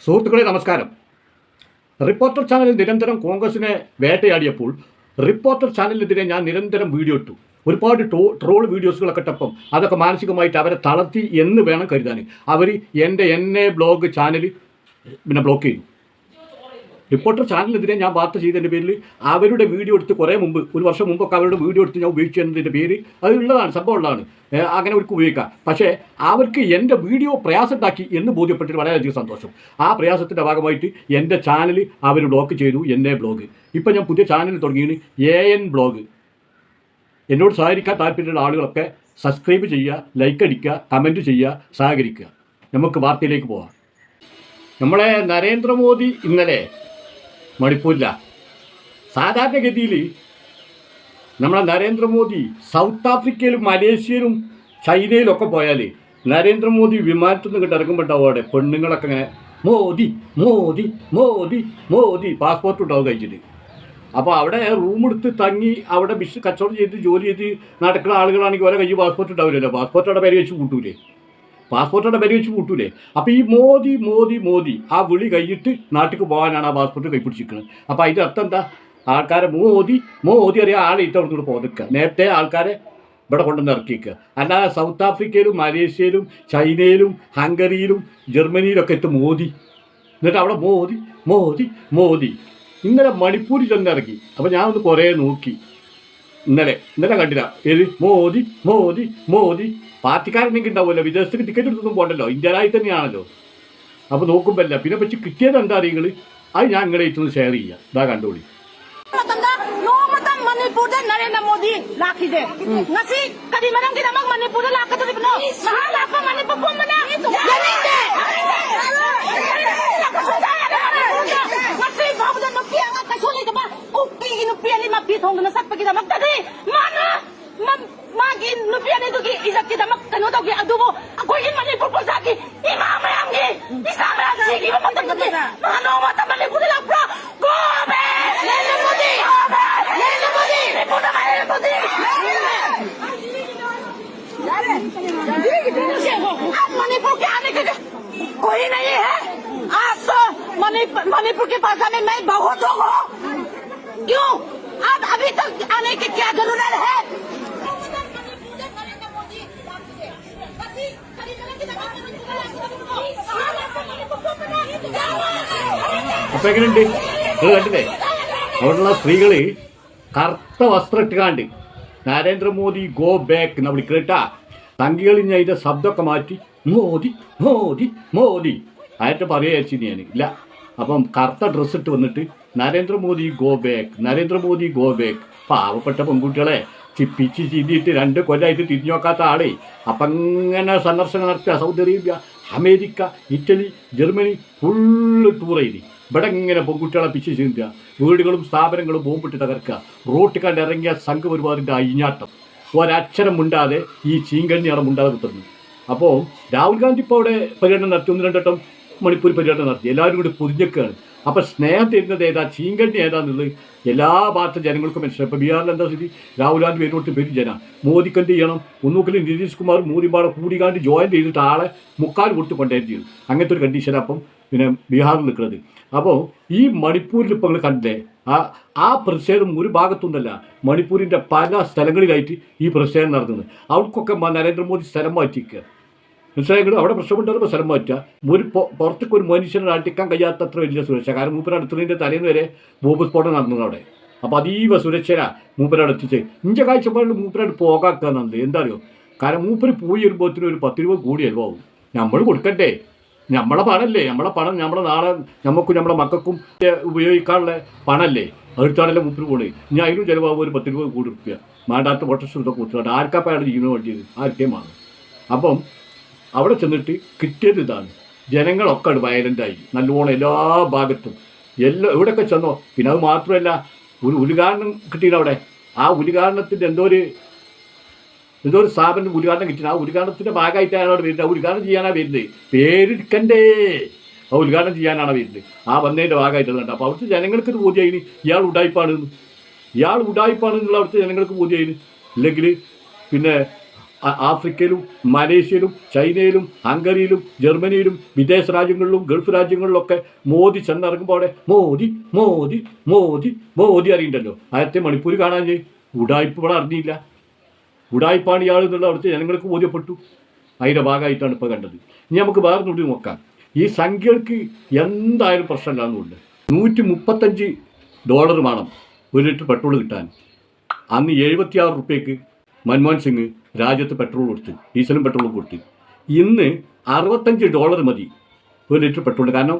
സുഹൃത്തുക്കളെ നമസ്കാരം. Reporter channel നിരന്തരം കോൺഗ്രസിനെ വേട്ടയാടിയപ്പോൾ റിപ്പോർട്ടർ ചാനലിനെതിരെ ഞാൻ നിരന്തരം വീഡിയോ ഇട്ടു. ഒരുപാട് ട്രോൾ വീഡിയോസുകളൊക്കെ ഇട്ടപ്പം അതൊക്കെ മാനസികമായിട്ട് അവരെ തളർത്തി എന്ന് വേണം കരുതാൻ. അവർ എന്നെ ബ്ലോഗ് ചാനൽ ബ്ലോക്ക് ചെയ്തു. റിപ്പോർട്ടർ ചാനലിനെതിരെ ഞാൻ വാർത്ത ചെയ്തതിൻ്റെ പേരിൽ അവരുടെ വീഡിയോ എടുത്ത് കുറേ മുമ്പ്, ഒരു വർഷം മുമ്പൊക്കെ അവരുടെ വീഡിയോ എടുത്ത് ഞാൻ ഉപയോഗിച്ചതിൻ്റെ പേര് അത് ഉള്ളതാണ്, സംഭവം ഉള്ളതാണ്, അങ്ങനെ അവർക്ക് ഉപയോഗിക്കാം. പക്ഷേ അവർക്ക് എൻ്റെ വീഡിയോ പ്രയാസമുണ്ടാക്കി എന്ന് ബോധ്യപ്പെട്ടിട്ട് വളരെയധികം സന്തോഷം. ആ പ്രയാസത്തിൻ്റെ ഭാഗമായിട്ട് എൻ്റെ ചാനൽ അവർ ബ്ലോക്ക് ചെയ്തു, എന്നെ ബ്ലോഗ്. ഇപ്പം ഞാൻ പുതിയ ചാനൽ തുടങ്ങിയാണ്, AN ബ്ലോഗ്. എന്നോട് സഹകരിക്കാൻ താല്പര്യമുള്ള ആളുകളൊക്കെ സബ്സ്ക്രൈബ് ചെയ്യുക, ലൈക്ക് അടിക്കുക, കമൻറ്റ് ചെയ്യുക, സഹകരിക്കുക. നമുക്ക് വാർത്തയിലേക്ക് പോകാം. നമ്മളെ നരേന്ദ്രമോദി ഇന്നലെ മണിപ്പൂരിലാണ്. സാധാരണഗതിയിൽ നമ്മളെ നരേന്ദ്രമോദി സൗത്ത് ആഫ്രിക്കയിലും മലേഷ്യയിലും ചൈനയിലൊക്കെ പോയാൽ നരേന്ദ്രമോദി വിമാനത്തിൽ നിന്ന് ഇറങ്ങുമ്പോൾ ഉണ്ടാവും അവിടെ പെണ്ണുങ്ങളൊക്കെ ഇങ്ങനെ മോദി മോദി മോദി മോദി പാസ്പോർട്ട് ഉണ്ടാവും കഴിച്ചിട്ട്. അപ്പോൾ അവിടെ റൂമെടുത്ത് തങ്ങി അവിടെ കച്ചവടം ചെയ്ത് ജോലി ചെയ്ത് നടക്കുന്ന ആളുകളാണെങ്കിൽ ഓരോ കയ്യിൽ പാസ്പോർട്ട് ഉണ്ടാവില്ലല്ലോ. പാസ്പോർട്ട് അവിടെ പേര് വെച്ച് കൂട്ടൂലേ, പാസ്പോർട്ടോടെ പേര് വെച്ച് കൂട്ടൂലേ. അപ്പോൾ ഈ മോദി മോദി മോദി ആ വിളി കഴിഞ്ഞിട്ട് നാട്ടിലേക്ക് പോകാനാണ് ആ പാസ്പോർട്ട് കൈപ്പിടിച്ചിരിക്കുന്നത്. അപ്പോൾ അതിൻ്റെ അർത്ഥം എന്താ? ആൾക്കാരെ മോദി മോദി അറിയാൻ ആളെ ഇത്തവണത്തോട് പോകാൻ നേരത്തെ ആൾക്കാരെ ഇവിടെ കൊണ്ടുവന്ന് ഇറക്കിക്കുക. അല്ലാതെ സൗത്ത് ആഫ്രിക്കയിലും മലേഷ്യയിലും ചൈനയിലും ഹംഗറിയിലും ജർമ്മനിയിലൊക്കെ എത്തും മോദി. എന്നിട്ട് അവിടെ മോദി മോദി മോദി. ഇന്നലെ മണിപ്പൂരിൽ ചെന്നിറങ്ങി. അപ്പോൾ ഞാൻ ഒന്ന് കുറേ നോക്കി. ഇന്നലെ കണ്ടില്ല. ഏത് മോദി മോദി മോദി. പാർട്ടിക്കാരനെങ്കിൽ ഉണ്ടാവുമല്ലോ, വിദേശത്തേക്ക് ടിക്കറ്റ് എടുത്തൊന്നും പോകണ്ടല്ലോ, ഇന്ത്യയിലായി തന്നെയാണല്ലോ. അപ്പോൾ നോക്കുമ്പോൾ അല്ല. പിന്നെ വെച്ച് കിട്ടിയത് എന്താ അറിയുങ്ങൾ, അത് ഞാൻ നിങ്ങളെ ഇട്ടൊന്ന് ഷെയർ ചെയ്യാം. ഇതാ കണ്ടോളി. Manipur Narendra Modi lakide. Ngasi kadi manang kinamang Manipur lakade dibno. Mahal apa Manipur pun mana? Yaninde. Ngasi babu dan nupiang at kasuli ka ba? Kupi inupian lima pitong na sak pagkita magdadi. Mana? Magin nupian ito ki isap kita magkano daw ki adubo. Ako in Manipur po saki. Imama yangi. Isama yang sige magdadi. Ano mata Manipur lang bro. Go be. Narendra Modi. Narendra Modi. Report Narendra Modi. Manipur के आने के कोई नहीं है। आज तो मणिपुर के पास में मैं बहुत लोग हूँ। क्यों? अब अभी तक आने की क्या जरूरत है? അപ്പൊ എങ്ങനെയുണ്ട് അത് കണ്ടില്ലേ? അവിടെയുള്ള സ്ത്രീകൾ കറുത്ത വസ്ത്രം ഇട്ടുകാണ്ട് നരേന്ദ്രമോദി ഗോ ബാക്ക് എന്ന് വിളിക്കട്ടാ. തങ്കികളിഞ്ഞ അതിൻ്റെ ശബ്ദമൊക്കെ മാറ്റി മോദി മോദി മോദി ആയിട്ട് പറയാച്ചു ഞാൻ ഇല്ല. അപ്പം കറുത്ത ഡ്രസ്സ് ഇട്ട് വന്നിട്ട് Narendra Modi go back, Narendra Modi go back. പാവപ്പെട്ട പെൺകുട്ടികളെ പിച്ച് ചീതിയിട്ട് 2 കൊല്ലമായിട്ട് തിരിഞ്ഞു നോക്കാത്ത ആളെ അപ്പം ഇങ്ങനെ സന്ദർശനം നടത്തുക. Saudi Arabia, America, Italy, Germany full tour ചെയ്ത് ഇവിടെ ഇങ്ങനെ പെൺകുട്ടികളെ പിച്ച് ചീന്തുക, വീടുകളും സ്ഥാപനങ്ങളും ബോംബിട്ട് തകർക്കുക, റോട്ടിൽ കണ്ട് ഇറങ്ങിയ സംഘപരിവാറിൻ്റെ അയിഞ്ഞാട്ടം. ഒരക്ഷരം മുണ്ടാതെ ഈ ചീങ്കണ്ണിയാണ് മുണ്ടാതെ കുത്തുന്നത്. അപ്പോൾ രാഹുൽ ഗാന്ധി ഇപ്പോൾ അവിടെ പര്യടനം നടത്തി, 1-2 വട്ടം മണിപ്പൂർ പര്യടനം നടത്തി. എല്ലാവരും കൂടി പൊതിഞ്ഞൊക്കെയാണ്. അപ്പോൾ സ്നേഹം തരുന്നത് ഏതാ, ചീങ്കണ്ണി ഏതാന്നുള്ളത് എല്ലാ ഭാഗത്തെ ജനങ്ങൾക്കും മനസ്സിലായി. ഇപ്പോൾ ബീഹാറിൽ എന്താ സ്ഥിതി? രാഹുൽ ഗാന്ധി പേരോട്ട് പേര് ജന മോദിക്ക് എന്ത് ചെയ്യണം? ഒന്നുകിൽ നിതീഷ് കുമാർ മോദിമ്പാടെ കൂടിക്കാണ്ട് ജോയിൻ ചെയ്തിട്ട് ആളെ മുക്കാൽ കൊടുത്ത് കൊണ്ടുവരും ചെയ്യും. അങ്ങനത്തെ ഒരു കണ്ടീഷൻ അപ്പം പിന്നെ ബീഹാറിൽ നിൽക്കുന്നത്. അപ്പോൾ ഈ മണിപ്പൂരിൽ ഇപ്പോൾ നിങ്ങൾ കണ്ടില്ലേ, ആ പ്രതിഷേധം ഒരു ഭാഗത്തൊന്നല്ല, മണിപ്പൂരിൻ്റെ പല സ്ഥലങ്ങളിലായിട്ട് ഈ പ്രതിഷേധം നടത്തുന്നത്. അവർക്കൊക്കെ നരേന്ദ്രമോദി സ്ഥലം മാറ്റിക്കുക. മനസ്സിലായെങ്കിലും അവിടെ പ്രശ്നമുണ്ടാകുമ്പോൾ സ്ഥലം മാറ്റുക. പുറത്തേക്ക് ഒരു മനുഷ്യനെ അടിക്കാൻ കഴിയാത്തത്ര വലിയ സുരക്ഷ. കാരണം മൂപ്പരടുത്തതിൻ്റെ തലേന്ന് വരെ ബോംബ് സ്ഫോടനം നടന്നത് അവിടെ. അപ്പോൾ അതീവ സുരക്ഷരാ മൂപ്പരടുത്തിച്ച് ഇഞ്ച കാഴ്ചപ്പാടിൽ മൂപ്പരായിട്ട് പോകാക്കുക എന്നുള്ളത്. എന്താ അറിയോ? കാരണം മൂപ്പര് പോയി വരുമ്പോഴത്തേനും ഒരു 10 രൂപ കൂടി ചിലവാകും. നമ്മൾ കൊടുക്കണ്ടേ? നമ്മളെ പണമല്ലേ, നമ്മളെ പണം നമ്മളെ നാളെ നമുക്കും നമ്മളെ മക്കൾക്കും ഉപയോഗിക്കാനുള്ള പണമല്ലേ, അടുത്താണല്ലേ മൂപ്പര് പോണേ. ഇനി അതിനും ചിലവാകും ഒരു 10 രൂപ കൂടി റുപ്യ. മാണ്ടാത്ത പൊട്ടസ് ഇതൊക്കെ കൊടുത്തിട്ട് ആർക്കാപ്പായാണ് ജീവനം വേണ്ടിയത്? ആർക്കേം ആണ്. അപ്പം അവിടെ ചെന്നിട്ട് കിട്ടിയത് ഇതാണ്. ജനങ്ങളൊക്കെ വയലൻ്റായി നല്ലോണം എല്ലാ ഭാഗത്തും എവിടെയൊക്കെ ചെന്നോ. പിന്നെ അത് മാത്രമല്ല, ഒരു ഉദ്ഘാടനം കിട്ടിയില്ല അവിടെ. ആ ഉദ്ഘാടനത്തിൻ്റെ എന്തോ ഒരു സ്ഥാപനം ഉദ്ഘാടനം കിട്ടിയത്. ആ ഉദ്ഘാടനത്തിൻ്റെ ഭാഗമായിട്ടാണ് അവിടെ വരുന്നത്. ആ ഉദ്ഘാടനം ചെയ്യാനാണ് വരുന്നത്. പേരെടുക്കണ്ടേ, ആ ഉദ്ഘാടനം ചെയ്യാനാണ് വരുന്നത്. ആ വന്നതിൻ്റെ ഭാഗമായിട്ടുള്ളത്. അപ്പോൾ അവിടുത്തെ ജനങ്ങൾക്ക് ഇത് ബോധ്യമായിന് ഇയാൾ ഉഡായിപ്പാണെന്നുള്ള അവിടുത്തെ ജനങ്ങൾക്ക് ബോധ്യമായിന്. ഇല്ലെങ്കിൽ പിന്നെ ആഫ്രിക്കയിലും മലേഷ്യയിലും ചൈനയിലും ഹംഗറിയിലും ജർമ്മനിയിലും വിദേശ രാജ്യങ്ങളിലും ഗൾഫ് രാജ്യങ്ങളിലൊക്കെ മോദി ചെന്നിറങ്ങുമ്പോൾ അവിടെ മോദി മോദി മോദി മോദി അറിയണ്ടല്ലോ. ആദ്യത്തെ മണിപ്പൂർ കാണാൻ ഉടായ്പ ഇവിടെ അറിഞ്ഞില്ല. ഉടായ്പാണ് ഇയാൾ എന്നുള്ള അവിടുത്തെ ജനങ്ങൾക്ക് ബോധ്യപ്പെട്ടു. അതിൻ്റെ ഭാഗമായിട്ടാണ് ഇപ്പോൾ കണ്ടത്. ഇനി നമുക്ക് വേറെ നോക്കി നോക്കാം. ഈ സംഖ്യകൾക്ക് എന്തായാലും പ്രശ്നമില്ലാന്നുണ്ട്. $135 വേണം 1 ലിറ്റർ പെട്രോൾ കിട്ടാൻ. അന്ന് 76 റുപ്യക്ക് മൻമോഹൻ സിംഗ് രാജ്യത്ത് പെട്രോൾ കൊടുത്ത്, ഡീസലും പെട്രോളും കൊടുത്ത്. ഇന്ന് $65 മതി 1 ലിറ്റർ പെട്രോൾ. കാരണം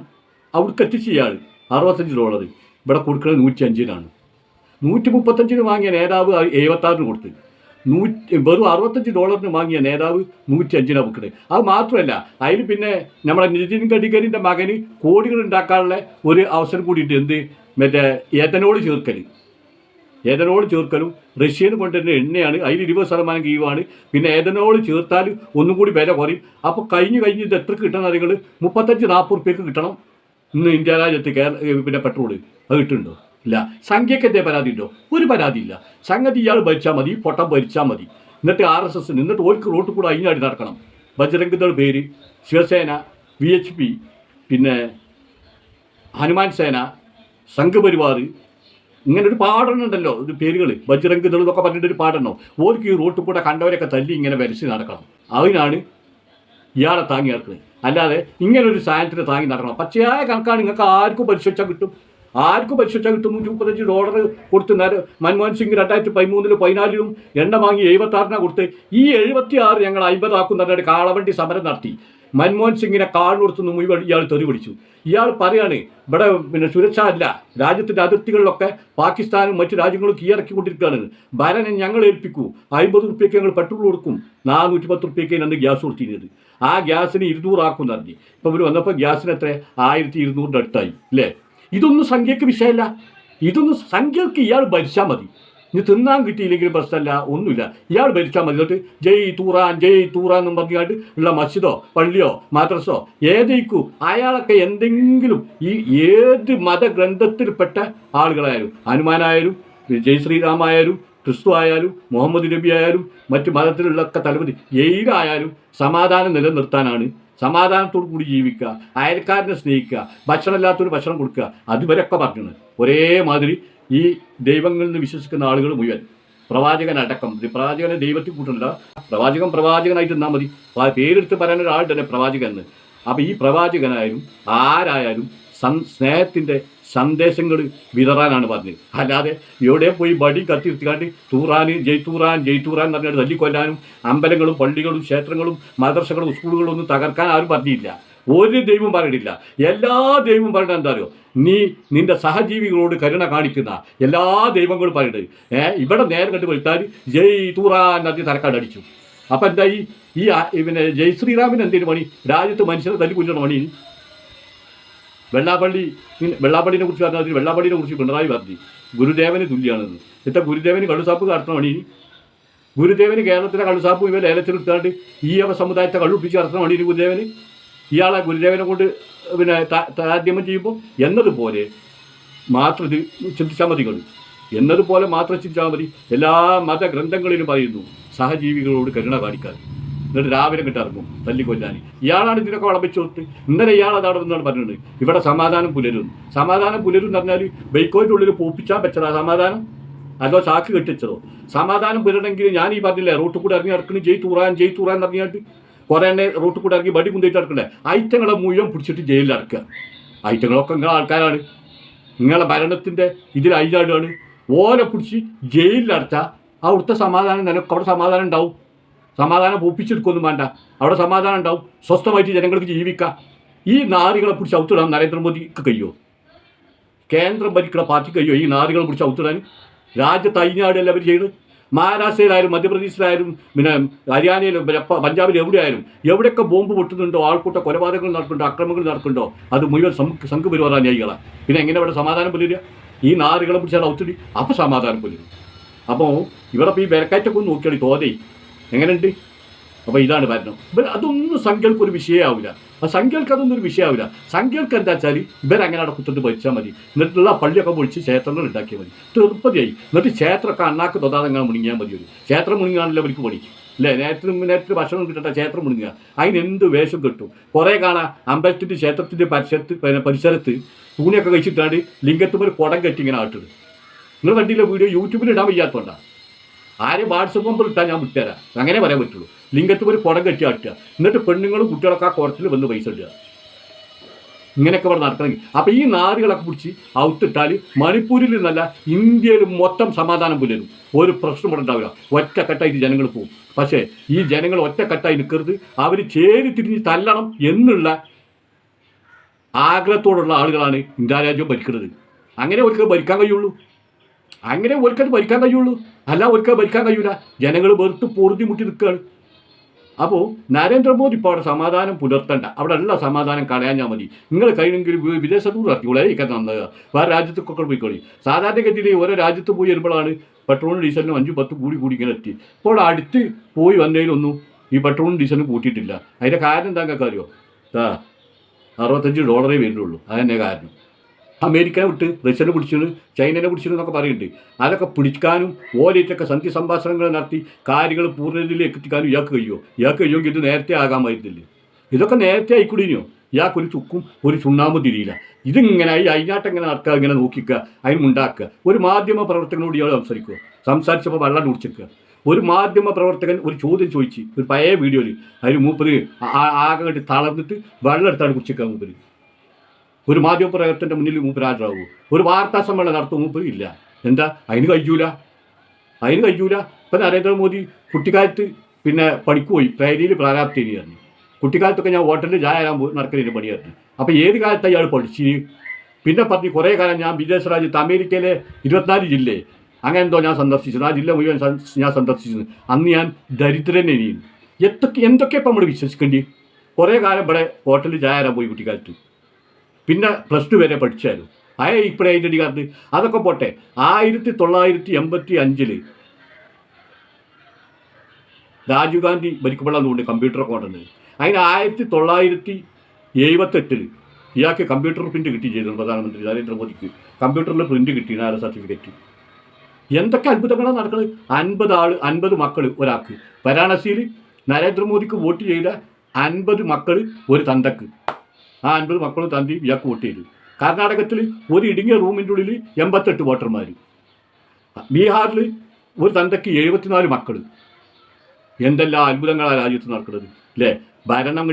അവിടേക്ക് എത്തിച്ച് ഇയാൾ $65, ഇവിടെ കൊടുക്കുന്നത് 105-നാണ്. 135-ന് വാങ്ങിയ നേതാവ് 76-ന് കൊടുത്ത്, വെറും $65 വാങ്ങിയ നേതാവ് 105-നാണ് വെക്കുന്നത്. അത് മാത്രമല്ല, അതിൽ പിന്നെ നമ്മുടെ നിതിൻ ഗഡ്കരിൻ്റെ മകന് കോടികൾ ഉണ്ടാക്കാനുള്ള ഒരു അവസരം കൂടിയിട്ട്. എന്ത്? മറ്റേ എഥനോൾ ചേർക്കലും റഷ്യയിൽ കൊണ്ടുവരുന്ന എണ്ണയാണ്. അതിൽ 20% കീവാണ്. പിന്നെ എഥനോൾ ചേർത്താൽ ഒന്നും കൂടി വില കുറയും. അപ്പോൾ കഴിഞ്ഞ് ഇത് എത്ര കിട്ടണം? നിങ്ങൾ 35-40 റുപ്യക്ക് കിട്ടണം. ഇന്ന് ഇന്ത്യ രാജ്യത്ത് പിന്നെ പെട്രോൾ അത് കിട്ടുന്നുണ്ടോ? ഇല്ല. സംഖ്യക്ക് എന്തേ പരാതി ഉണ്ടോ? ഒരു പരാതിയില്ല. സംഗതി ഇയാൾ ഭരിച്ചാൽ മതി, പൊട്ടം ഭരിച്ചാൽ മതി. എന്നിട്ട് RSS എന്നിട്ട് ഓർക്ക് റോട്ടിൽ കൂടെ അഴിഞ്ഞാടി നടക്കണം. ബജ്രംഗ് ദൾ പേര്, ശിവസേന, VHP, പിന്നെ ഹനുമാൻ സേന, സംഘപരിവാർ, ഇങ്ങനെ ഒരു പാടെണ്ണം ഉണ്ടല്ലോ ഒരു പേരുകൾ. ബജ്രംഗ് ദൾ എന്നൊക്കെ പറഞ്ഞിട്ടൊരു പാടെണ്ണോ. ഓർക്ക് ഈ റോട്ടിൽ കൂടെ കണ്ടവരൊക്കെ തല്ലി ഇങ്ങനെ വരച്ച് നടക്കണം. അതിനാണ് ഇയാളെ താങ്ങി നടക്കുന്നത്. അല്ലാതെ ഇങ്ങനൊരു സാധനത്തിന് താങ്ങി നടക്കണം. പച്ചയായ കണക്കാണ്. നിങ്ങൾക്ക് ആർക്കും പരിശോധിച്ചാൽ കിട്ടും. $135 കൊടുത്ത് മൻമോഹൻ സിംഗ് 2013-ലും 2014-ലും എണ്ണ വാങ്ങി 76-നാണ് കൊടുത്ത്. ഈ 76 ഞങ്ങൾ 50 ആക്കും പറഞ്ഞിട്ട് കാളവണ്ടി സമരം നടത്തി. മൻമോഹൻ സിംഗിനെ കാളിന് കൊടുത്തുനിന്ന് മുഴുവൻ ഇയാൾ തെറി പിടിച്ചു. ഇയാൾ പറയാണ് ഇവിടെ പിന്നെ സുരക്ഷ അല്ല, രാജ്യത്തിൻ്റെ അതിർത്തികളിലൊക്കെ പാകിസ്ഥാനും മറ്റു രാജ്യങ്ങളും കീഴടക്കിക്കൊണ്ടിരിക്കുകയാണ്. ഭരണം ഞങ്ങൾ ഏൽപ്പിക്കൂ, 50 റുപ്യക്ക് ഞങ്ങൾ പെട്രോൾ കൊടുക്കും, 410 റുപ്യക്കാണ് അന്ന് ഗ്യാസ് കൊടുത്തിരുന്നത്. ആ ഗ്യാസിന് 200 ആക്കും എന്ന് പറഞ്ഞ്. ഇപ്പം ഇവർ വന്നപ്പോൾ ഗ്യാസിന് എത്ര? 1200-ൻ്റെ അടുത്തായി അല്ലേ? ഇതൊന്നും സംഖ്യക്ക് വിഷയമല്ല. ഇതൊന്നും സംഖ്യക്ക് ഇയാൾ ഭരിച്ചാൽ മതി. ഇനി തിന്നാൻ കിട്ടിയില്ലെങ്കിലും പ്രശ്നമല്ല, ഒന്നുമില്ല. ഇയാൾ ഭരിച്ചാൽ മതി. എന്നിട്ട് ജയ് തൂറാൻ എന്നും പറഞ്ഞായിട്ട് ഉള്ള മസ്ജിദോ പള്ളിയോ മദ്രസോ ഏതേക്കൂ അയാളൊക്കെ എന്തെങ്കിലും ഈ ഏത് മതഗ്രന്ഥത്തിൽപ്പെട്ട ആളുകളായാലും, ഹനുമാനായാലും ജയ് ശ്രീറാമായാലും ക്രിസ്തു ആയാലും മുഹമ്മദ് നബി ആയാലും മറ്റു മതത്തിലുള്ളൊക്കെ തലവതി ഏതായാലും സമാധാനം നിലനിർത്താനാണ്, സമാധാനത്തോടു കൂടി ജീവിക്കുക, അയൽക്കാരനെ സ്നേഹിക്കുക, ഭക്ഷണമില്ലാത്തൊരു ഭക്ഷണം കൊടുക്കുക, അതുവരെയൊക്കെ പറഞ്ഞത്. ഒരേമാതിരി ഈ ദൈവങ്ങളിൽ നിന്ന് വിശ്വസിക്കുന്ന ആളുകൾ മുഴുവൻ, പ്രവാചകനടക്കം. പ്രവാചകനെ ദൈവത്തിൽ കൂട്ടണ്ട, പ്രവാചകനായിട്ട് നിന്നാൽ മതി. പേരെടുത്ത് പറയാൻ ഒരാൾ തന്നെ പ്രവാചകൻ എന്ന്. അപ്പോൾ ഈ പ്രവാചകനായാലും ആരായാലും സ്നേഹത്തിൻ്റെ സന്ദേശങ്ങൾ വിതറാനാണ് പറഞ്ഞത്. അല്ലാതെ എവിടെ പോയി ബടി കത്തിരുത്തിക്കാണ്ട് ജയ് തൂറാൻ എന്ന് പറഞ്ഞാൽ തല്ലിക്കൊല്ലാനും അമ്പലങ്ങളും പള്ളികളും ക്ഷേത്രങ്ങളും മദ്രസകളും സ്കൂളുകളും ഒന്നും തകർക്കാൻ ആരും പറഞ്ഞില്ല. ഒരു ദൈവം പറഞ്ഞിട്ടില്ല. എല്ലാ ദൈവവും പറയുന്നത് എന്താ അറിയോ? നിന്റെ സഹജീവികളോട് കരുണ കാണിക്കുന്ന എല്ലാ ദൈവങ്ങളും പറയുന്നത്. ഇവിടെ നേരെ കണ്ട് വിളിച്ചാൽ ജയ് തൂറാൻ അതി തലക്കാട് അടിച്ചു. അപ്പം എന്താ ഈ പിന്നെ ജയ് ശ്രീറാമിന് എന്തെങ്കിലും പണി? രാജ്യത്ത് മനുഷ്യരെ തല്ലിക്കൊല്ലണ പണി. വെള്ളാപ്പള്ളിനെ കുറിച്ച് പറഞ്ഞാൽ വെള്ളാപ്പള്ളിനെ കുറിച്ച് പിണറായി പറഞ്ഞു ഗുരുദേവന് തുല്യമാണെന്ന്. ഇത്ര ഗുരുദേവന് കള്ളുസാപ്പ് നടത്തണ പണി. ഗുരുദേവന് കേരളത്തിലെ കള്ളുസാപ്പ് ഇവ ലേലത്തിലെടുത്താണ്ട് സമുദായത്തെ കള്ളുപ്പിച്ച് നടത്തണ പണി ഗുരുദേവന്. ഇയാളെ ഗുരുദേവനെ കൊണ്ട് പിന്നെ താരതമ്യം ചെയ്യുമ്പോൾ എന്നതുപോലെ മാത്രം ഇത് ചിന്തിച്ചാൽ മതി. എന്നതുപോലെ മാത്രം ചിന്തിച്ചാൽ മതി. എല്ലാ മതഗ്രന്ഥങ്ങളിലും പറയുന്നു സഹജീവികളോട് കരുണ കാണിക്കാതെ. എന്നിട്ട് രാവിലെ കിട്ടിറങ്ങും തല്ലിക്കൊല്ലാൻ. ഇയാളാണ് ഇതിനൊക്കെ വിളമ്പിച്ചു കൊടുത്ത്. ഇന്നലെ ഇയാൾ അതവിടെ നിന്നാണ് പറഞ്ഞത് ഇവിടെ സമാധാനം പുലരും എന്ന് പറഞ്ഞാൽ ബൈക്കോൻ്റെ ഉള്ളിൽ പൂപ്പിച്ചാൽ വെച്ചതാ സമാധാനം? അതോ ചാക്ക് കെട്ടിച്ചതോ? സമാധാനം പുലരണമെങ്കിൽ ഞാൻ ഈ പറഞ്ഞില്ലേ, റോട്ടിൽ കൂടെ ഇറങ്ങി നടക്കുന്നത് ജയ് തൂറാൻ പറഞ്ഞാണ്ട് കുറേ എണ്ണ റോട്ടിൽ കൂടെ ഇറങ്ങി ബടി കുന്തിയിട്ട് നടക്കണ്ടേ? ഐറ്റങ്ങളെ മുഴുവൻ പിടിച്ചിട്ട് ജയിലിൽ അടക്കുക. ഐറ്റങ്ങളൊക്കെ നിങ്ങളെ ആൾക്കാരാണ്, നിങ്ങളെ ഭരണത്തിൻ്റെ ഇതിൽ അയിലാടുകയാണ്. ഓലെ പിടിച്ച് ജയിലിലടച്ചാൽ അവിടുത്തെ സമാധാനം നിനക്ക് അവിടെ സമാധാനം ഉണ്ടാവും. സമാധാനം ഒപ്പിച്ചെടുക്കൊന്നും വേണ്ട, അവിടെ സമാധാനം ഉണ്ടാവും. സ്വസ്ഥമായിട്ട് ജനങ്ങൾക്ക് ജീവിക്കാം. ഈ നാറികളെ പിടിച്ച് ഔത്തിടാൻ നരേന്ദ്രമോദിക്ക് കഴിയുമോ? കേന്ദ്രം ഭരിക്കുന്ന പാർട്ടിക്ക് കഴിയുമോ ഈ നാറികളെ പിടിച്ച് ഔത്തിടാൻ? രാജ്യത്ത് അയിഞ്ഞാടല്ല അവർ ചെയ്യുന്നത്. മഹാരാഷ്ട്രയിലായാലും മധ്യപ്രദേശിലായാലും പിന്നെ ഹരിയാനയിലും പഞ്ചാബിലും എവിടെയൊക്കെ ബോംബ് പൊട്ടുന്നുണ്ടോ, ആൾക്കൂട്ട കൊലപാതകങ്ങൾ നടക്കുന്നുണ്ടോ, അക്രമങ്ങൾ നടക്കുന്നുണ്ടോ, അത് മുഴുവൻ സംഘപരിവാർ അനുയായികളാണ്. പിന്നെ എങ്ങനെ ഇവിടെ സമാധാനം പുലരുക? ഈ നാറുകളെ പിടിച്ചാൽ ഔത്തിടി, അപ്പോൾ സമാധാനം പുലരും. അപ്പോൾ ഇവിടെ ഇപ്പോൾ ഈ വിലക്കയറ്റൊക്കെ ഒന്ന് നോക്കിയാൽ തോതേ എങ്ങനെയുണ്ട്? അപ്പോൾ ഇതാണ് ഭരണം. അതൊന്നും സംഖ്യകൾക്കൊരു വിഷയമാവില്ല. ആ സംഖ്യകൾക്ക് അതൊന്നും ഒരു വിഷയമാവില്ല. സംഖ്യകൾക്ക് എന്താ വെച്ചാൽ ഇവരങ്ങനെ അവിടെ കുത്തിട്ട് ഭരിച്ചാൽ മതി. എന്നിട്ടുള്ള പള്ളിയൊക്കെ പൊളിച്ച് ക്ഷേത്രങ്ങൾ ഉണ്ടാക്കിയാൽ മതി. തീർപ്പതിയായി. എന്നിട്ട് ക്ഷേത്രമൊക്കെ അണ്ണാക്ക് തൊടാതെ അങ്ങനെ മുണിങ്ങിയാൽ മതി. ഒരു ക്ഷേത്രം മുണിങ്ങാണല്ലോ അവർക്ക് പണി. അല്ലേ? നേരത്തെ ഭക്ഷണം കിട്ടട്ടെ, ക്ഷേത്രം മുടുങ്ങുക, അതിനെന്ത് വേഷം കിട്ടും? കുറേ കാണാം അമ്പലത്തിൻ്റെ ക്ഷേത്രത്തിൻ്റെ പരിസരത്ത് തുണിയൊക്കെ കഴിച്ചിട്ടാണ് ലിംഗത്തുമ്പോൾ കുടം കെട്ടി ഇങ്ങനെ ആട്ടത്. നിങ്ങൾ കണ്ടില്ല വീഡിയോ? യൂട്യൂബിൽ ഇടാൻ വയ്യാത്തോണ്ടാ. ആരെയും വാട്സപ്പ് നമ്പർ ഇട്ടാൽ ഞാൻ വിട്ടുതരാം. അങ്ങനെ പറയാൻ പറ്റുള്ളൂ. ലിംഗത്തുമ്പോൾ കുടം കെട്ടി ആട്ടുക, എന്നിട്ട് പെണ്ണുങ്ങളും കുട്ടികളൊക്കെ ആ കുടത്തിൽ വന്ന് പൈസ ഇടുക. ഇങ്ങനെയൊക്കെ ഇവിടെ നടക്കണമെങ്കിൽ അപ്പോൾ ഈ നാടുകളൊക്കെ പിടിച്ച് ഔത്തിട്ടാൽ മണിപ്പൂരിൽ നിന്നല്ല ഇന്ത്യയിൽ മൊത്തം സമാധാനം പുലരും. ഒരു പ്രശ്നം ഇവിടെ ഉണ്ടാവില്ല. ഒറ്റക്കെട്ടായിട്ട് ജനങ്ങൾ പോകും. പക്ഷേ ഈ ജനങ്ങൾ ഒറ്റക്കെട്ടായി നിൽക്കരുത്, അവർ ചേരി തിരിഞ്ഞ് തല്ലണം എന്നുള്ള ആഗ്രഹത്തോടുള്ള ആളുകളാണ് ഇന്ത്യ രാജ്യം ഭരിക്കുന്നത്. അങ്ങനെ ഒരിക്കൽ ഭരിക്കാൻ കഴിയുള്ളൂ. അങ്ങനെ ഒരിക്കൽ ഭരിക്കാൻ കഴിയുള്ളൂ. അല്ല ഒരിക്കൽ ഭരിക്കാൻ കഴിയൂല. ജനങ്ങൾ വെറുത്ത് പൊറുതി മുട്ടി നിൽക്കുകയാണ്. അപ്പോൾ നരേന്ദ്രമോദി ഇപ്പോൾ അവിടെ സമാധാനം പുലർത്തണ്ട. അവിടെ ഉള്ള സമാധാനം കളയാഞ്ഞാൽ മതി. നിങ്ങൾ കഴിയുമെങ്കിൽ വിദേശത്തൂർ ഇറക്കിക്കോളെ, ഇരിക്കാൻ നന്നാകുക. വേറെ രാജ്യത്തൊക്കെ പോയിക്കോളി. സാധാരണഗതിയിൽ ഓരോ രാജ്യത്ത് പോയി വരുമ്പോഴാണ് പെട്രോളും ഡീസലിനും 5-10 കൂടി ഇങ്ങനെ എത്തി. ഇപ്പോൾ അടുത്ത് പോയി വന്നതിലൊന്നും ഈ പെട്രോളും ഡീസലും കൂട്ടിയിട്ടില്ല. അതിൻ്റെ കാരണം എന്താ അറിയോ? $65 വരുന്നുള്ളൂ. അതന്നെ കാരണം. അമേരിക്കനെ വിട്ട് റഷ്യനെ പിടിച്ചിട്ട് ചൈനനെ പിടിച്ചിരുന്നൊക്കെ പറയുന്നുണ്ട്. അതൊക്കെ പിടിക്കാനും ഓലേറ്റൊക്കെ സന്ധി സംഭാഷണങ്ങൾ നടത്തി കാര്യങ്ങൾ പൂർണ്ണതയിലേക്ക് എത്തിക്കാനും ഇയാൾക്ക് കഴിയുമെങ്കിൽ ഇത് നേരത്തെ ആകാമായിരുന്നില്ല. ഇതൊക്കെ നേരത്തെ ആയിക്കൂടിയോ? ഇയാൾക്കൊരു ചുക്കും ഒരു ചുണ്ണാമ്പ് തിരിയില്ല. ഇതിങ്ങനായി അതിനാട്ടെങ്ങനെ നടക്കുക, ഇങ്ങനെ നോക്കിക്കുക, അതിനുണ്ടാക്കുക. ഒരു മാധ്യമ പ്രവർത്തകനോട് ഇയാൾ സംസാരിച്ചപ്പോൾ വെള്ളം കുടിച്ചിരിക്കുക. ഒരു മാധ്യമ പ്രവർത്തകൻ ഒരു ചോദ്യം ചോദിച്ച് ഒരു പഴയ വീഡിയോയിൽ അതിന് മൂപ്പര് ആകെ കണ്ട് തളർന്നിട്ട് വെള്ളം എടുത്താണ് കുടിച്ചിരിക്കുക മൂപ്പര്. ഒരു മാധ്യമ പ്രവർത്തകൻ്റെ മുന്നിൽ മൂപ്പര് ഹാജരാകുമോ? ഒരു വാർത്താ സമ്മേളനം നടത്തും മൂപ്പര് ഇല്ല. എന്താ? അതിന് കഴിയൂല. ഇപ്പം നരേന്ദ്രമോദി കുട്ടിക്കാലത്ത് പിന്നെ പണിക്ക് പോയി, പ്രേരിയിൽ പ്രാരാബ്ധീനിയായിരുന്നു. കുട്ടിക്കാലത്തൊക്കെ ഞാൻ ഹോട്ടലിൽ ചായ നടക്കുന്നതിന് പണിയായിരുന്നു. അപ്പോൾ ഏത് കാലത്ത് അയാൾ പഠിച്ചിന്? പിന്നെ പറഞ്ഞ് കുറേ കാലം ഞാൻ വിദേശ രാജ്യത്ത് അമേരിക്കയിലെ 24 ജില്ലയെ അങ്ങനെ എന്തോ ഞാൻ സന്ദർശിച്ചത്. ആ ജില്ല മുഴുവൻ ഞാൻ സന്ദർശിച്ചത്. അന്ന് ഞാൻ ദരിദ്രനെ ഇനിയും എന്തൊക്കെ ഇപ്പം നമ്മൾ വിശ്വസിക്കേണ്ടി? കുറേ കാലം ഇവിടെ ഹോട്ടലിൽ ചായ പോയി കുട്ടിക്കാലത്ത്. പിന്നെ +2 വരെ പഠിച്ചായിരുന്നു. ഇപ്പോഴേ ഐഡൻറ്റി കാർഡ് അതൊക്കെ പോട്ടെ. 1985 രാജീവ് ഗാന്ധി ഭരിക്കപ്പെടാന്നുകൊണ്ട് കമ്പ്യൂട്ടറൊക്കെ കൊണ്ടുവന്നത്. അതിന് 1978 ഇയാൾക്ക് കമ്പ്യൂട്ടർ പ്രിൻ്റ് കിട്ടി ചെയ്തു. പ്രധാനമന്ത്രി നരേന്ദ്രമോദിക്ക് കമ്പ്യൂട്ടറിൽ പ്രിൻ്റ് കിട്ടി, നാല് സർട്ടിഫിക്കറ്റ്. എന്തൊക്കെ അത്ഭുതങ്ങളാണ് നടക്കുന്നത്. 50 മക്കൾ ഒരാൾക്ക്. വാരാണസിയിൽ നരേന്ദ്രമോദിക്ക് വോട്ട് ചെയ്ത 50 മക്കൾ ഒരു തന്തക്ക്. ആ 50 മക്കളും തന്തി ഇയാൾക്ക് വോട്ട് ചെയ്തു. കർണാടകത്തിൽ ഒരു ഇടുങ്ങിയ റൂമിൻ്റെ ഉള്ളിൽ 88 വോട്ടർമാർ. ബീഹാറിൽ ഒരു തന്തയ്ക്ക് 74 മക്കൾ. എന്തെല്ലാം അത്ഭുതങ്ങളാണ് രാജ്യത്ത് നടക്കുന്നത് അല്ലേ? ഭരണം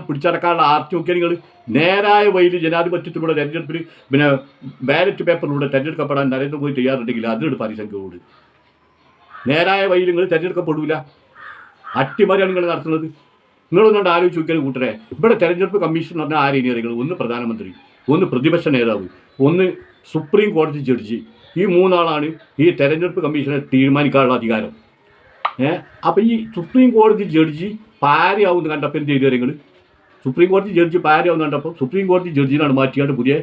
പിടിച്ചടക്കാനുള്ള ആർത്തി നോക്കിയാൽ നിങ്ങൾ നേരായ വഴിയിൽ ജനാധിപത്യത്തിലൂടെ തെരഞ്ഞെടുപ്പിൽ പിന്നെ ബാലറ്റ് പേപ്പറിലൂടെ തെരഞ്ഞെടുക്കപ്പെടാൻ നരേന്ദ്രമോദി തയ്യാറുണ്ടെങ്കിൽ അതിനോട് പരിസംഖ്യയോട് നേരായ വഴിയിൽ നിങ്ങൾ തെരഞ്ഞെടുക്കപ്പെടില്ല. അട്ടിമറിയാണ് നിങ്ങൾ നടത്തുന്നത്. നിങ്ങളൊന്നുകൊണ്ട് ആലോചിച്ച് നോക്കിയാൽ കൂട്ടരെ, ഇവിടെ തെരഞ്ഞെടുപ്പ് കമ്മീഷൻ എന്ന് പറഞ്ഞാൽ ആരെയും അറിയുന്നത്? ഒന്ന് പ്രധാനമന്ത്രി, ഒന്ന് പ്രതിപക്ഷ നേതാവ്, ഒന്ന് സുപ്രീം കോടതി ജഡ്ജി. ഈ 3 ആളാണ് ഈ തെരഞ്ഞെടുപ്പ് കമ്മീഷനെ തീരുമാനിക്കാനുള്ള അധികാരം. അപ്പോൾ ഈ സുപ്രീം കോടതി ജഡ്ജി പാരയാവുമെന്ന് കണ്ടപ്പോൾ എന്ത് ചെയ്തു നിങ്ങൾ? സുപ്രീം കോടതി ജഡ്ജി പാരയാവുന്ന കണ്ടപ്പോൾ സുപ്രീം കോടതി ജഡ്ജിനാണ് മാറ്റിയാണ്ട് പുതിയ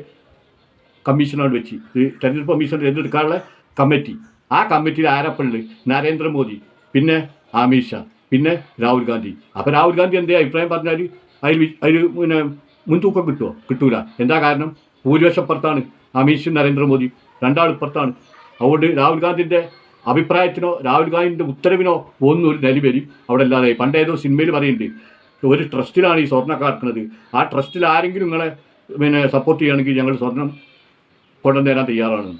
കമ്മീഷനാണ് വെച്ച് ഈ തെരഞ്ഞെടുപ്പ് കമ്മീഷൻ തിരഞ്ഞെടുക്കാനുള്ള കമ്മിറ്റി. ആ കമ്മിറ്റിയിൽ ആരപ്പുള്ളത്? നരേന്ദ്രമോദി, പിന്നെ അമിത് ഷാ, പിന്നെ രാഹുൽ ഗാന്ധി. അപ്പോൾ രാഹുൽ ഗാന്ധി എന്തേ അഭിപ്രായം പറഞ്ഞാൽ അതിൽ പിന്നെ മുൻതൂക്കം കിട്ടൂല. എന്താ കാരണം? ഭൂരിപക്ഷപ്പുറത്താണ് അമിത് ഷാ, നരേന്ദ്രമോദി രണ്ടാളിപ്പുറത്താണ്. അതുകൊണ്ട് രാഹുൽ ഗാന്ധിൻ്റെ അഭിപ്രായത്തിനോ രാഹുൽ ഗാന്ധിൻ്റെ ഉത്തരവിനോ ഒന്നും ഒരു നില വരും അവിടെ അല്ലാതെ. പണ്ടേതോ സിനിമയിൽ പറയുന്നുണ്ട്, ഒരു ട്രസ്റ്റിലാണ് ഈ സ്വർണ്ണമൊക്കെ നടക്കുന്നത്. ആ ട്രസ്റ്റിൽ ആരെങ്കിലും നിങ്ങളെ പിന്നെ സപ്പോർട്ട് ചെയ്യുകയാണെങ്കിൽ ഞങ്ങൾ സ്വർണം കൊണ്ടുവന്ന് തരാൻ തയ്യാറാണ്.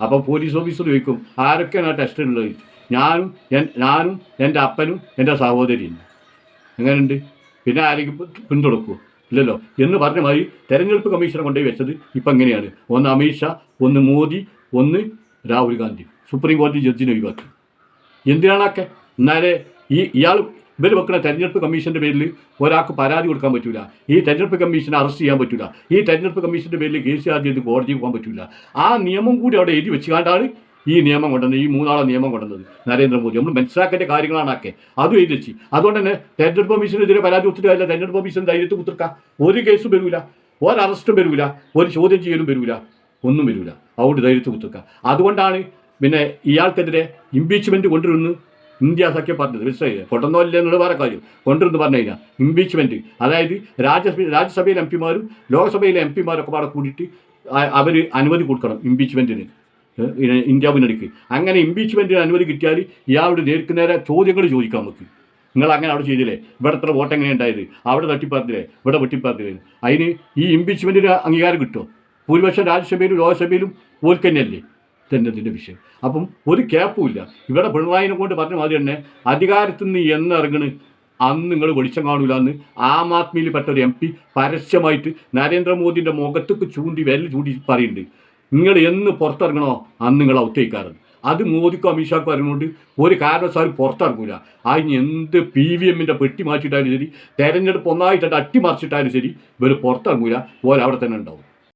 അപ്പോൾ പോലീസ് ഓഫീസർ ചോദിക്കും ആരൊക്കെയാണ് ആ ടെസ്റ്റിലുള്ളത്? ഞാനും എൻ്റെ അപ്പനും എൻ്റെ സഹോദരിയും. എങ്ങനെയുണ്ട്? പിന്നെ ആരെങ്കിലും പിന്തുണക്കുമോ? ഇല്ലല്ലോ. എന്ന് പറഞ്ഞ മാതിരി തെരഞ്ഞെടുപ്പ് കമ്മീഷനെ കൊണ്ടുപോയി വെച്ചത് ഇപ്പം എങ്ങനെയാണ്? ഒന്ന് അമിത് ഷാ, ഒന്ന് മോദി, ഒന്ന് രാഹുൽ ഗാന്ധി. സുപ്രീം കോടതി ജഡ്ജിനെ ഒഴിവാക്കി. എന്തിനാണൊക്കെ? എന്നാലേ ഇയാൾ ഇവർ വെക്കുന്ന തെരഞ്ഞെടുപ്പ് കമ്മീഷൻ്റെ പേരിൽ ഒരാൾക്ക് പരാതി കൊടുക്കാൻ പറ്റില്ല. ഈ തെരഞ്ഞെടുപ്പ് കമ്മീഷനെ അറസ്റ്റ് ചെയ്യാൻ പറ്റില്ല. ഈ തെരഞ്ഞെടുപ്പ് കമ്മീഷൻ്റെ പേരിൽ കേസ് ചാർജ് ചെയ്ത് കോടതിയിൽ പോകാൻ പറ്റില്ല. ആ നിയമം കൂടി അവിടെ എഴുതി വെച്ചുകൊണ്ടാണ് ഈ നിയമം കൊണ്ടുവന്നത്, ഈ 3 ആളെ നിയമം കൊണ്ടുവന്നത് നരേന്ദ്രമോദി. നമ്മൾ മനസ്സിലാക്കേണ്ട കാര്യങ്ങളാണൊക്കെ. അതും എഴുതി വെച്ച്. അതുകൊണ്ട് തന്നെ തെരഞ്ഞെടുപ്പ് കമ്മീഷനെതിരെ പരാതി കൊടുത്തിട്ട് കാര്യമില്ല. തെരഞ്ഞെടുപ്പ് കമ്മീഷൻ ധൈര്യത്തിൽ കുത്തിർക്കാം. ഒരു കേസും വരില്ല, ഒരു അറസ്റ്റും വരില്ല, ഒരു ചോദ്യം ചെയ്യലും വരില്ല, ഒന്നും വരില്ല. അതുകൊണ്ട് ധൈര്യത്തിൽ കുത്തിർക്കാം. അതുകൊണ്ടാണ് പിന്നെ ഇയാൾക്കെതിരെ ഇംപീച്ച്മെൻറ്റ് കൊണ്ടുവരുന്നു ഇന്ത്യ സഖ്യം പറഞ്ഞത്. മനസ്സിലായില്ലേ? കൊണ്ടുവന്നോ ഇല്ല എന്നുള്ള വേറെ കാര്യം. കൊണ്ടുവരുന്നു പറഞ്ഞു കഴിഞ്ഞാൽ ഇംപീച്ച്മെൻറ്റ്, അതായത് രാജ്യസഭയിലെ MP മാരും ലോക്സഭയിലെ MP മാരൊക്കെ പാടെ കൂടിയിട്ട് അവർ അനുമതി കൊടുക്കണം ഇംപീച്ച്മെൻറ്റിന്. ഇന്ത്യ മുന്നണിക്ക്. അങ്ങനെ ഇംപീച്ച്മെൻറ്റിന് അനുമതി കിട്ടിയാൽ ഇയാളോട് നേർക്ക് നേരെ ചോദ്യങ്ങൾ ചോദിക്കാം നമുക്ക്. നിങ്ങൾ അങ്ങനെ അവിടെ ചെയ്തില്ലേ, ഇവിടെ എത്ര വോട്ട് എങ്ങനെ ഉണ്ടായത്, അവിടെ തട്ടിപ്പാർത്തില്ലേ, ഇവിടെ വെട്ടിപ്പാർത്തില്ലേ, അതിന് ഈ ഇംപീച്ച്മെൻറ്റിന് അംഗീകാരം കിട്ടുമോ? ഭൂരിപക്ഷം രാജ്യസഭയിലും ലോകസഭയിലും ഓൽക്ക് തന്നെയല്ലേ തന്നെ ഇതിൻ്റെ വിഷയം. അപ്പം ഒരു ക്യാപ്പുമില്ല. ഇവിടെ പിണറായിനെ കൊണ്ട് പറഞ്ഞ മാതിരി തന്നെ അധികാരത്തിൽ നിന്ന് എന്നിറങ്ങണ് അന്ന് നിങ്ങൾ വെളിച്ചം കാണൂല എന്ന് ആം ആദ്മിയിൽ പെട്ട ഒരു MP പരസ്യമായിട്ട് നരേന്ദ്രമോദിൻ്റെ മുഖത്തേക്ക് ചൂണ്ടി വിരൽ ചൂണ്ടി പറയുന്നുണ്ട്. നിങ്ങൾ എന്ന് പുറത്തിറങ്ങണോ അന്ന് നിങ്ങൾ ഔത്തേക്കാറുണ്ട്. അത് മോദിക്കും അമിത്ഷാക്കും അറിഞ്ഞുകൊണ്ട് ഒരു കാരണവശാലും പുറത്തിറങ്ങൂല. അതിന് എന്ത് PVMൻ്റെ പെട്ടി മാറ്റിയിട്ടാലും ശരി, തെരഞ്ഞെടുപ്പ് ഒന്നായിട്ട് അട്ടിമറിച്ചിട്ടാലും ശരി, ഇവർ പുറത്തിറങ്ങൂല. പോലെ അവിടെ തന്നെ ഉണ്ടാവും.